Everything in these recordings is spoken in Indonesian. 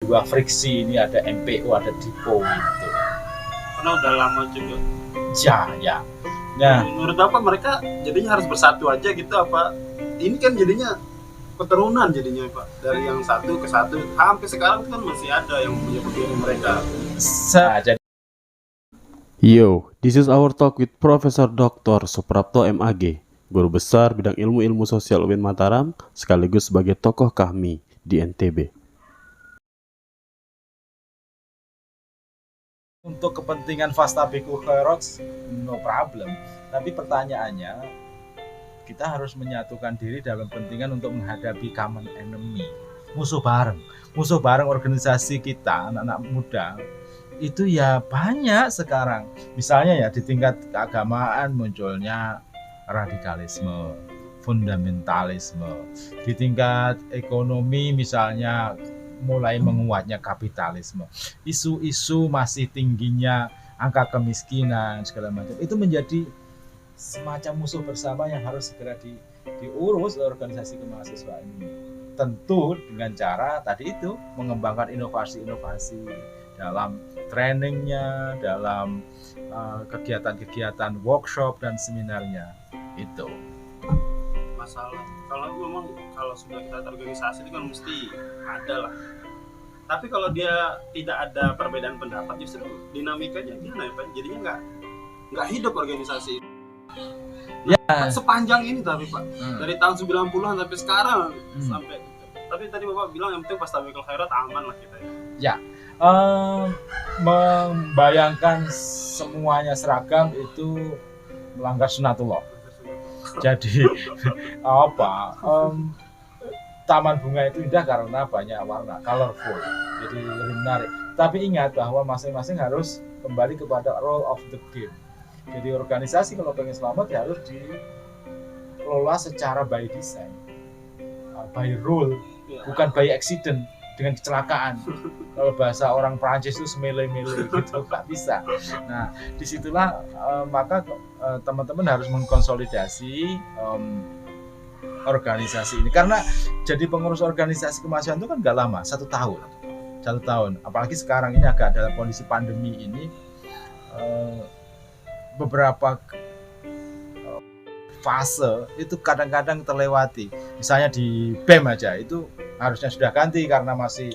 dua friksi ini, ada MPO, ada DIPO gitu. Karena udah lama juga. Ya. Nah, menurut Bapak mereka jadinya harus bersatu aja gitu apa? Ini kan jadinya keturunan jadinya Pak, dari yang satu ke satu sampai sekarang kan masih ada yang punya begini mereka. jadi Yo, this is our talk with Profesor Dr. Suprapto MAG, guru besar bidang ilmu sosial UIN Mataram, sekaligus sebagai tokoh kami di NTB. untuk kepentingan fastabiqul khairat, no problem. Tapi pertanyaannya, kita harus menyatukan diri dalam kepentingan untuk menghadapi common enemy, musuh bareng organisasi kita, anak-anak muda itu ya banyak sekarang. Misalnya ya di tingkat keagamaan munculnya radikalisme, fundamentalisme. Di tingkat ekonomi misalnya mulai menguatnya kapitalisme. Isu-isu masih tingginya angka kemiskinan segala macam. Itu menjadi semacam musuh bersama yang harus segera diurus organisasi kemahasiswaan ini. Tentu dengan cara tadi itu mengembangkan inovasi-inovasi dalam trainingnya, dalam kegiatan-kegiatan workshop dan seminarnya itu. Masalah kalau memang kalau sudah kita terorganisasi itu kan mesti ada lah. Tapi kalau dia tidak ada perbedaan pendapat, justru dinamikanya gimana ya Pak? Jadinya nggak hidup organisasi. Ya. Sepanjang ini tapi Pak, dari tahun 90-an sampai sekarang sampai. Tapi tadi Bapak bilang yang penting fastabiqul khairat aman lah kita ya. Ya. Membayangkan semuanya seragam itu melanggar sunatullah. Jadi taman bunga itu indah karena banyak warna, colorful, jadi lebih menarik. Tapi ingat bahwa masing-masing harus kembali kepada role of the game. Jadi organisasi kalau pengen selamat ya harus dikelola secara by design, by rule, bukan by accident dengan kecelakaan. Kalau bahasa orang Prancis itu semele-mele gitu, nggak bisa. Nah, disitulah maka teman-teman harus mengkonsolidasi organisasi ini. Karena jadi pengurus organisasi kemahasiswaan itu kan nggak lama, 1 tahun. Apalagi sekarang ini agak dalam kondisi pandemi ini, beberapa fase itu kadang-kadang terlewati. Misalnya di BEM aja itu harusnya sudah ganti karena masih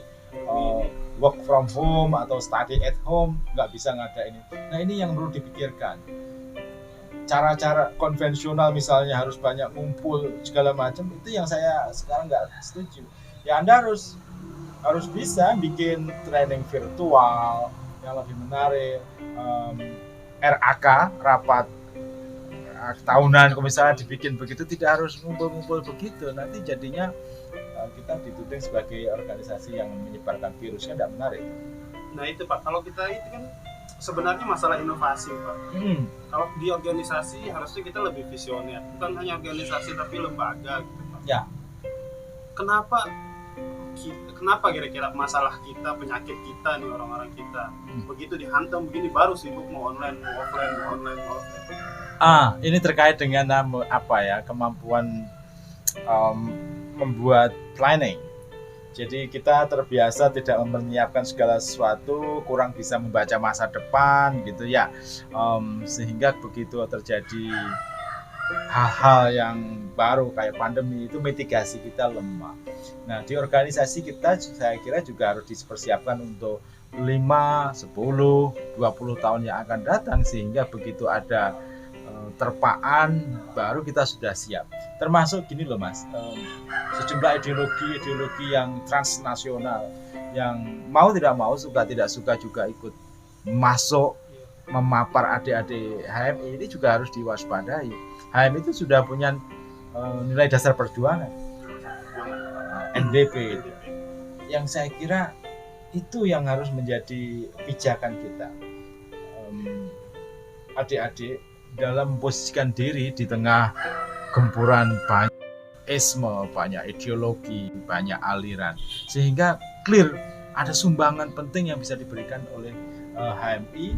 work from home atau study at home, nggak bisa ngadain ini. Nah ini yang perlu dipikirkan. Cara-cara konvensional misalnya harus banyak ngumpul segala macam, itu yang saya sekarang nggak setuju. Ya Anda harus bisa bikin training virtual yang lebih menarik, RAK, rapat tahunan misalnya dibikin begitu, tidak harus ngumpul-ngumpul begitu. Nanti jadinya kita dituding sebagai organisasi yang menyebarkan virus, kan tidak menarik. Nah itu Pak, kalau kita itu kan sebenarnya masalah inovasi Pak. Kalau di organisasi harusnya kita lebih visioner, bukan hanya organisasi tapi lembaga gitu Pak. Ya. Kenapa kira-kira masalah kita, penyakit kita nih orang-orang kita begitu dihantam begini baru sibuk mau online, mau offline. Ini terkait dengan kemampuan membuat planning. Jadi kita terbiasa tidak menyiapkan segala sesuatu, kurang bisa membaca masa depan gitu ya, sehingga begitu terjadi hal-hal yang baru kayak pandemi itu mitigasi kita lemah. Nah di organisasi kita saya kira juga harus dipersiapkan untuk 5, 10, 20 tahun yang akan datang, sehingga begitu ada terpaan baru kita sudah siap. Termasuk gini loh Mas, sejumlah ideologi yang transnasional yang mau tidak mau, suka tidak suka juga ikut masuk memapar adik-adik HMI ini juga harus diwaspadai. HMI itu sudah punya nilai dasar perjuangan, NDP itu. Yang saya kira itu yang harus menjadi pijakan kita. Adik-adik dalam memposisikan diri di tengah gempuran banyak isme, banyak ideologi, banyak aliran, sehingga clear ada sumbangan penting yang bisa diberikan oleh HMI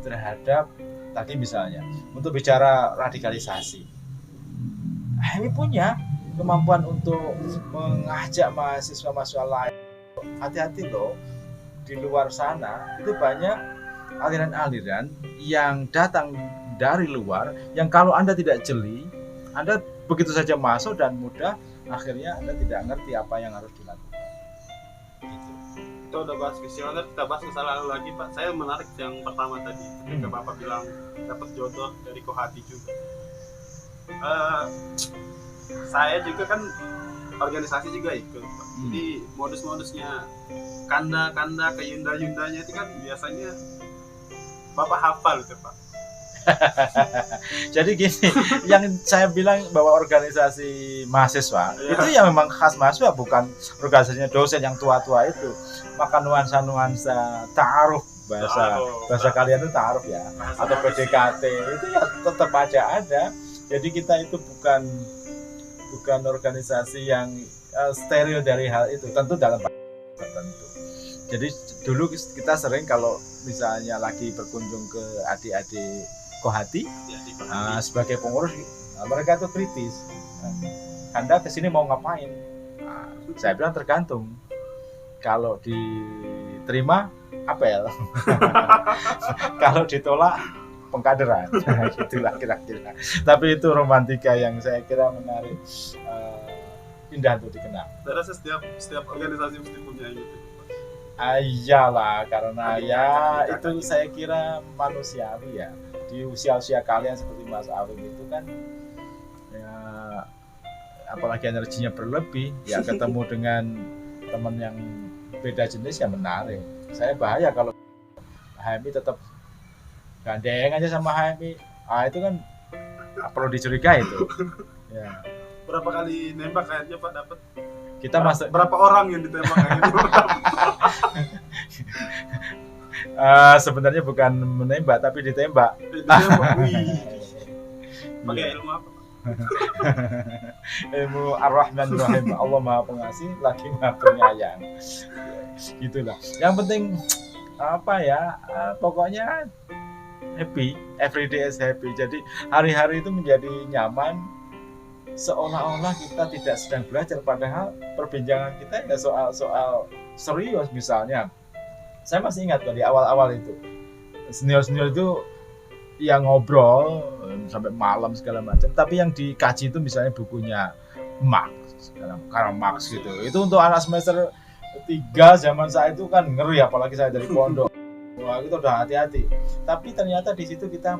terhadap tadi misalnya untuk bicara radikalisasi. HMI punya kemampuan untuk mengajak mahasiswa lain hati-hati loh, di luar sana itu banyak aliran-aliran yang datang dari luar, yang kalau Anda tidak jeli, Anda begitu saja masuk dan mudah, akhirnya Anda tidak ngerti apa yang harus dilakukan. Gitu. Kita udah bahas visioner, kita bahas masalah lalu lagi Pak. Saya menarik yang pertama tadi ketika Bapak bilang dapat jodoh dari Kohati juga. Saya juga kan organisasi juga ikut Pak. Jadi modus-modusnya kanda-kanda ke yunda-yundanya itu kan biasanya Bapak hafal itu Pak. Jadi gini, yang saya bilang bahwa organisasi mahasiswa itu ya memang khas mahasiswa, bukan organisasinya dosen yang tua-tua itu. Maka nuansa ta'aruf, bahasa kalian itu ta'aruf ya, atau PDKT itu ya tetap aja ada. Jadi kita itu bukan organisasi yang steril dari hal itu, tentu dalam tertentu. Jadi dulu kita sering kalau misalnya lagi berkunjung ke adik-adik Kohati, sebagai pengurus, mereka itu kritis. Anda kesini mau ngapain? Saya bilang tergantung. Kalau diterima apel, kalau ditolak pengkaderan. Gitulah kira-kira. Tapi itu romantika yang saya kira menarik, indah untuk dikenal. Saya rasa setiap organisasi mesti punya gitu. Iyalah, karena ya itu saya kira manusiawi ya. Di usia-usia kalian seperti Mas Awim itu kan ya, apalagi energinya berlebih, ya ketemu dengan teman yang beda jenis ya menarik. Saya bahaya kalau HMI tetap gandeng aja sama HMI, itu kan perlu dicurigai itu ya. Berapa kali nembak kayaknya Pak dapat? Kita masuk berapa orang yang ditembak kayaknya? Sebenarnya bukan menembak tapi ditembak. Pakai ilmu apa? Ilmu Ar-Rahman Ar-Rahim. Allah Maha Pengasih lagi Maha Penyayang. Gitulah. Yang penting apa ya? Pokoknya happy. Every day is happy. Jadi hari-hari itu menjadi nyaman, seolah-olah kita tidak sedang belajar, padahal perbincangan kita ya soal serius. Misalnya saya masih ingat di awal-awal itu senior-senior itu yang ngobrol sampai malam segala macam, tapi yang dikaji itu misalnya bukunya Marx, Karl Marx gitu. Itu untuk anak semester 3 zaman saya itu kan ngeri, apalagi saya dari pondok. Wah, itu udah hati-hati. Tapi ternyata di situ kita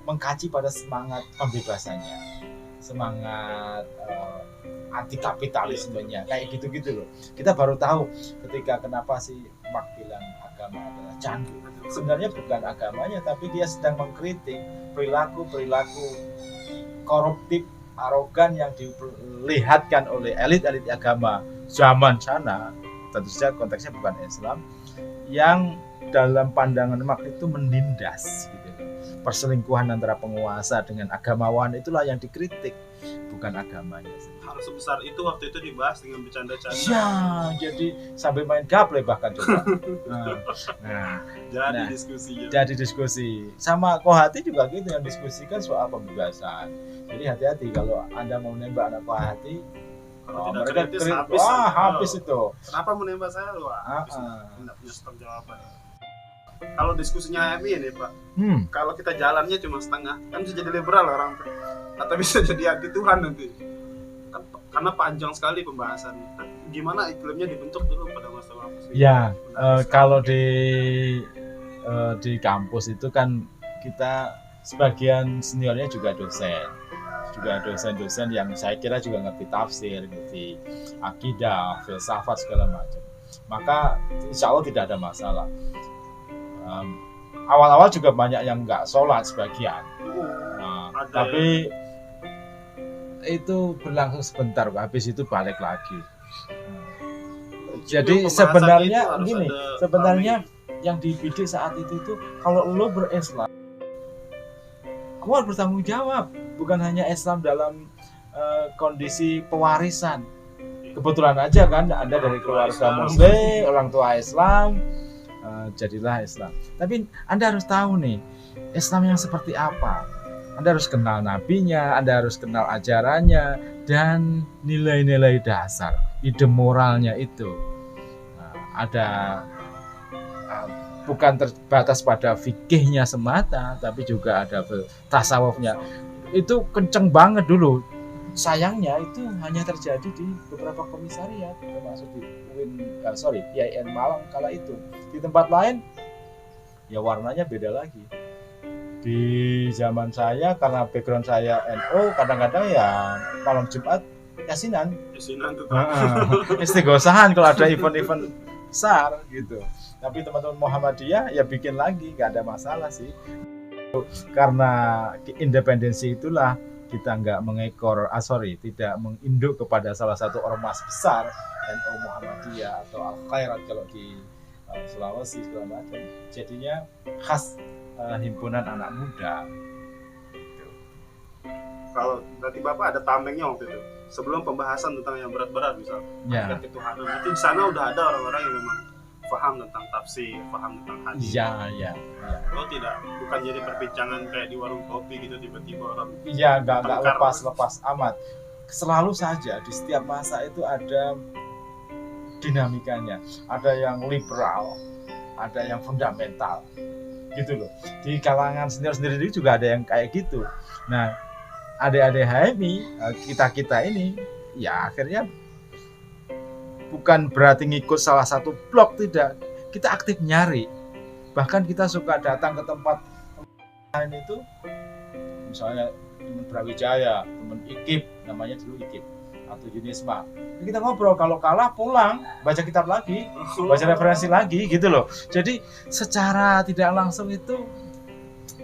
mengkaji pada semangat pembebasannya, semangat anti kapitalismenya, kayak gitu-gitu loh. Kita baru tahu ketika kenapa sih Marx bilang agama adalah candu. Sebenarnya bukan agamanya, tapi dia sedang mengkritik perilaku koruptif, arogan yang dilihatkan oleh elit-elit agama zaman sana. Tentu saja konteksnya bukan Islam, yang dalam pandangan Marx itu menindas gitu. Perselingkuhan antara penguasa dengan agamawan itulah yang dikritik, bukan agamanya. Hal sebesar itu waktu itu dibahas dengan bercanda-canda. Ya, jadi sampai main gaple bahkan coba. Jadi diskusi. Sama Kohati juga gitu, yang diskusikan soal pembebasan. Jadi hati-hati kalau Anda mau nembak anak Kohati, mereka kritis, habis itu. Kenapa menembak saya? Tidak punya stok jawaban. Kalau diskusinya HMI ini Pak, kalau kita jalannya cuma setengah, kan bisa jadi liberal orang tuh, atau bisa jadi anti Tuhan nanti. Karena panjang sekali pembahasan. Gimana iklimnya dibentuk dulu pada masa lalu? Ya, kalau di kampus itu kan kita sebagian seniornya juga dosen yang saya kira juga ngerti tafsir, ngerti akidah, filsafat segala macam. Maka insya Allah tidak ada masalah. Awal-awal juga banyak yang nggak sholat sebagian, tapi itu berlangsung sebentar, habis itu balik lagi. Jadi sebenarnya gini, yang dibidik saat itu kalau lo berislam, kamu harus bertanggung jawab, bukan hanya Islam dalam kondisi pewarisan. Kebetulan aja kan Anda dari keluarga Muslim, orang tua Islam, jadilah Islam. Tapi Anda harus tahu nih, Islam yang seperti apa. Anda harus kenal nabinya, Anda harus kenal ajarannya, dan nilai-nilai dasar, ide moralnya itu. Nah, ada bukan terbatas pada fikihnya semata, tapi juga ada tasawufnya. Itu kenceng banget dulu. Sayangnya itu hanya terjadi di beberapa komisariat, termasuk di IAIN Malang kala itu. Di tempat lain ya warnanya beda lagi. Di zaman saya, karena background saya NU, kadang-kadang ya malam Jumat yasinan tuh. Istighosahan kalau ada event-event besar gitu. Tapi teman-teman Muhammadiyah ya bikin lagi, nggak ada masalah sih. Karena independensi itulah kita nggak tidak menginduk kepada salah satu ormas besar NU Muhammadiyah atau Al Khairat kalau di Sulawesi segala macam. Jadinya khas himpunan anak muda. Kalau berarti Bapak ada tamengnya waktu itu sebelum pembahasan tentang yang berat-berat misal ketuhanan, nanti di sana udah ada orang-orang yang memang paham tentang tafsir, paham tentang hadis. Iya. Oh tidak, bukan jadi perbincangan kayak di warung kopi gitu tiba-tiba orang. Iya, nggak lepas amat. Selalu saja di setiap masa itu ada dinamikanya. Ada yang liberal, ada yang fundamental, gitu loh. Di kalangan sendiri juga ada yang kayak gitu. Nah, adik-adik HMI, kita ini, ya akhirnya bukan berarti ngikut salah satu blok, tidak. Kita aktif nyari. Bahkan kita suka datang ke tempat lain itu, misalnya teman Brawijaya, teman IKIP, namanya dulu IKIP, atau Unisma. Kita ngobrol, kalau kalah pulang, baca kitab lagi, baca referensi lagi, gitu loh. Jadi secara tidak langsung itu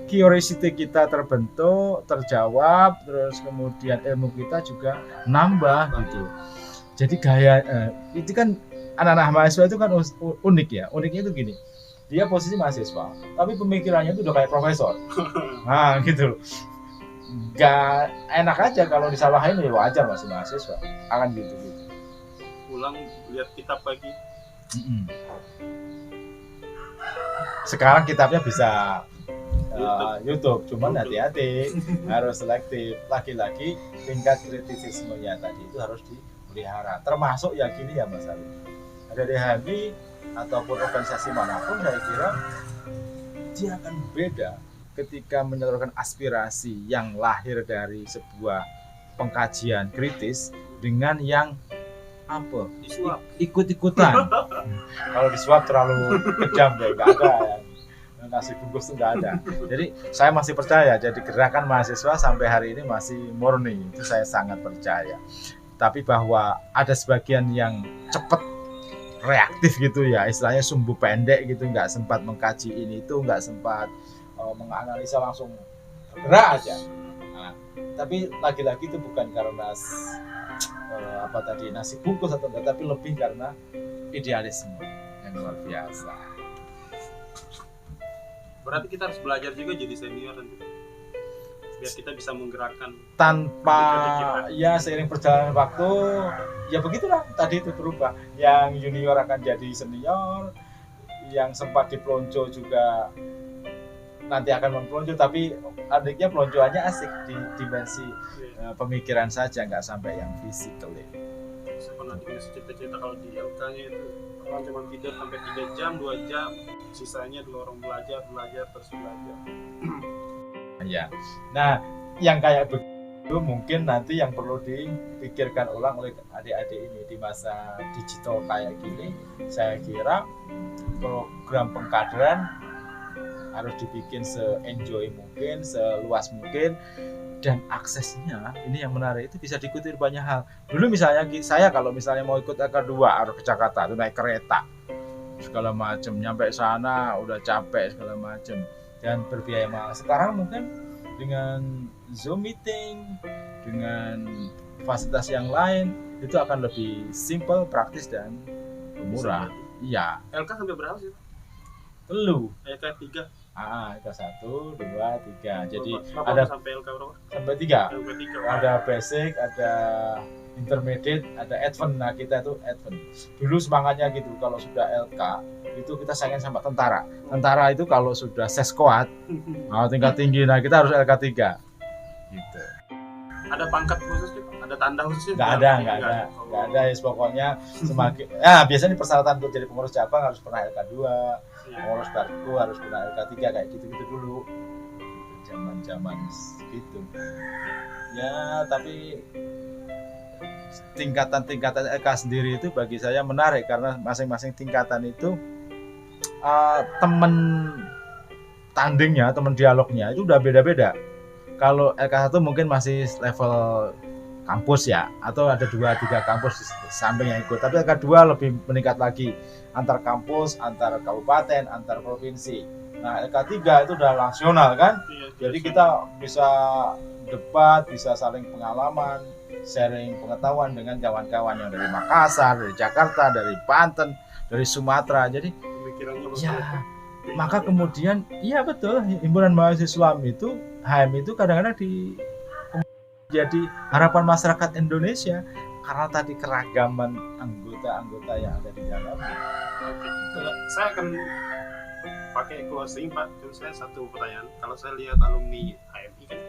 curiosity kita terbentuk, terjawab, terus kemudian ilmu kita juga nambah gitu. Jadi gaya itu kan anak-anak mahasiswa itu kan unik ya. Uniknya itu gini, dia posisi mahasiswa, tapi pemikirannya itu udah kayak profesor. Nah gitu. Gak enak aja kalau disalahin, ya wajar masih mahasiswa. Akan gitu. Pulang lihat kitab lagi. Sekarang kitabnya bisa YouTube, cuman hati-hati, harus selektif. Lagi-lagi tingkat kritisismenya tadi itu harus dipelihara. Termasuk ya gini ya Mas Ali, ada di HMI ataupun organisasi manapun, saya kira dia akan beda ketika menyalurkan aspirasi yang lahir dari sebuah pengkajian kritis dengan yang ikut-ikutan. Kalau disuap terlalu kejam ya, nggak ada ya. Nasi bungkus itu nggak ada. Jadi saya masih percaya, jadi gerakan mahasiswa sampai hari ini masih murni, itu saya sangat percaya. Tapi bahwa ada sebagian yang cepat reaktif gitu ya, istilahnya sumbu pendek gitu, nggak sempat mengkaji ini itu, nggak sempat menganalisa, langsung bergerak aja. Nah, tapi lagi-lagi itu bukan karena nasi bungkus atau enggak, tapi lebih karena idealisme yang luar biasa. Berarti kita harus belajar juga jadi senior nanti, biar kita bisa menggerakkan tanpa ya seiring perjalanan waktu ya begitulah tadi itu berubah. Yang junior akan jadi senior, yang sempat dipelonco juga nanti akan mempelonco, tapi adiknya peloncoannya asik di dimensi pemikiran saja, nggak sampai yang fisikal. Saya pernah dengar cerita-cerita kalau di LK-nya itu orang cuma tidur sampai 3 jam, 2 jam, sisanya dorong belajar terus belajar. Ya, nah yang kayak begitu mungkin nanti yang perlu dipikirkan ulang oleh adik-adik ini di masa digital kayak gini. Saya kira program pengkaderan harus dibikin se-enjoy mungkin, seluas mungkin, dan aksesnya ini yang menarik, itu bisa diikuti banyak hal. Dulu misalnya saya kalau misalnya mau ikut LK2 harus ke Jakarta, itu naik kereta segala macam, nyampe sana udah capek segala macam dan berbiaya mahal. Sekarang mungkin dengan Zoom meeting, dengan fasilitas yang lain, itu akan lebih simple, praktis dan murah. Iya. LK sampai berapa sih? Telu. LK 3. LK 1, 2, 3. Jadi Bapak ada sampai LK berapa? Sampai 3. LK 3. Ada basic, ada intermediate, ada advance. Nah, kita itu advance. Dulu semangatnya gitu, kalau sudah LK itu kita saingan sama tentara. Tentara itu kalau sudah seskoat, tingkat tinggi, nah kita harus LK 3. Gitu. Ada pangkat khusus Pak? ada tanda khususnya? Nggak ada. Ya, pokoknya semakin biasanya persyaratan untuk jadi pengurus cabang harus pernah LK2, pengurus Barku harus pernah LK3 kayak gitu-gitu dulu. Zaman gitu. Ya, tapi tingkatan LK sendiri itu bagi saya menarik karena masing-masing tingkatan itu teman tandingnya, teman dialognya itu udah beda-beda. Kalau LK1 mungkin masih level kampus ya, atau ada 2-3 kampus di samping yang ikut. Tapi LK2 lebih meningkat lagi, antar kampus, antar kabupaten, antar provinsi. Nah, LK3 itu udah nasional kan? Jadi kita bisa debat, bisa saling pengalaman, sharing pengetahuan dengan kawan-kawan yang dari Makassar, dari Jakarta, dari Banten, dari Sumatera. Jadi ya, maka kemudian iya betul, himpunan mahasiswa itu HM itu kadang-kadang jadi harapan masyarakat Indonesia karena tadi keragaman anggota-anggota yang ada di dalamnya. Saya akan pakai closing Pak. Terus saya satu pertanyaan. Kalau saya lihat alumni HMI kan,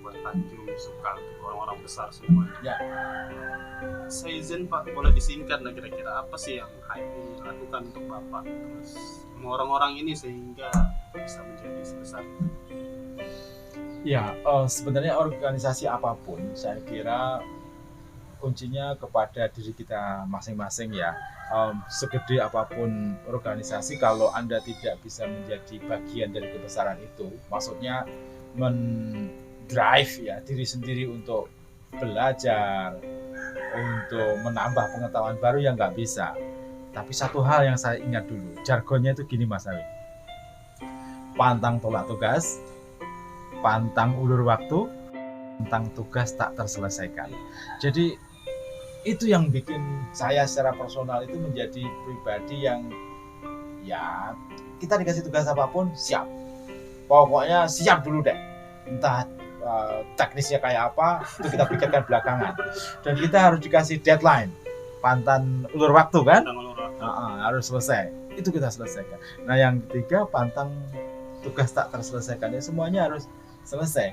buat Tanjung, Sukal, orang-orang besar semuanya. Ya. Saya izin Pak, boleh disingkat nah kira-kira apa sih yang HMI lakukan untuk Bapak terus sama orang-orang ini sehingga bisa menjadi sebesar itu? Ya, sebenarnya organisasi apapun saya kira kuncinya kepada diri kita masing-masing ya. Segede apapun organisasi, kalau Anda tidak bisa menjadi bagian dari kebesaran itu, maksudnya mendrive ya diri sendiri untuk belajar, untuk menambah pengetahuan baru, yang nggak bisa. Tapi satu hal yang saya ingat dulu, jargonnya itu gini Mas Awi, pantang tolak tugas, pantang ulur waktu, tentang tugas tak terselesaikan. Jadi itu yang bikin saya secara personal itu menjadi pribadi yang ya kita dikasih tugas apapun siap, pokoknya siap dulu deh, entah teknisnya kayak apa itu kita pikirkan belakangan, dan kita harus dikasih deadline, pantang ulur waktu kan, harus selesai, itu kita selesaikan. Nah yang ketiga, pantang tugas tak terselesaikan, ya semuanya harus selesai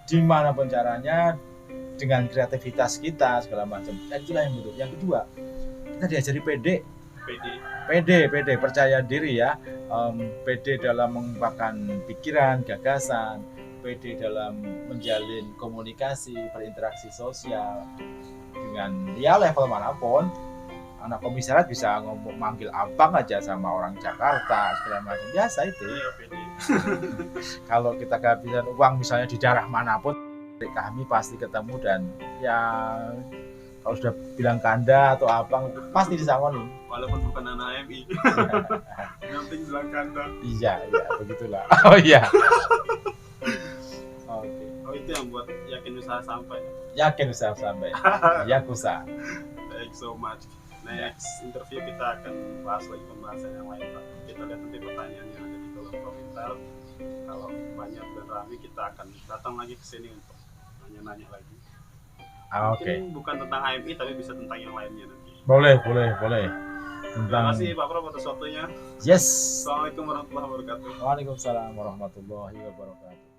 dimanapun caranya dengan kreativitas kita segala macam. Itulah yang butuh. Yang kedua, kita diajari PD, percaya diri ya, PD dalam mengungkapkan pikiran, gagasan, PD dalam menjalin komunikasi, berinteraksi sosial dengan ya level manapun. Anak komisariat bisa manggil abang aja sama orang Jakarta segala macam, biasa itu. Kalau kita kehabisan uang misalnya di daerah manapun, kami pasti ketemu, dan ya kalau sudah bilang kanda atau abang pasti disangoni. Walaupun bukan anak HMI. Yang penting bilang kanda. Iya, begitulah. Oh iya. Oke. Oh itu yang buat yakin usaha sampai. Yakuza. Thanks so much. Next interview kita akan bahas lagi pembahasan yang lain Pak. Kita lihat nanti pertanyaan yang ada di kolom komentar. Kalau banyak dan ramai, kita akan datang lagi ke sini untuk nanya-nanya lagi. Mungkin bukan tentang HMI tapi bisa tentang yang lainnya nanti. Boleh. Terima kasih Pak Prof atas waktunya. Yes. Assalamualaikum warahmatullahi wabarakatuh. Waalaikumsalam warahmatullahi wabarakatuh.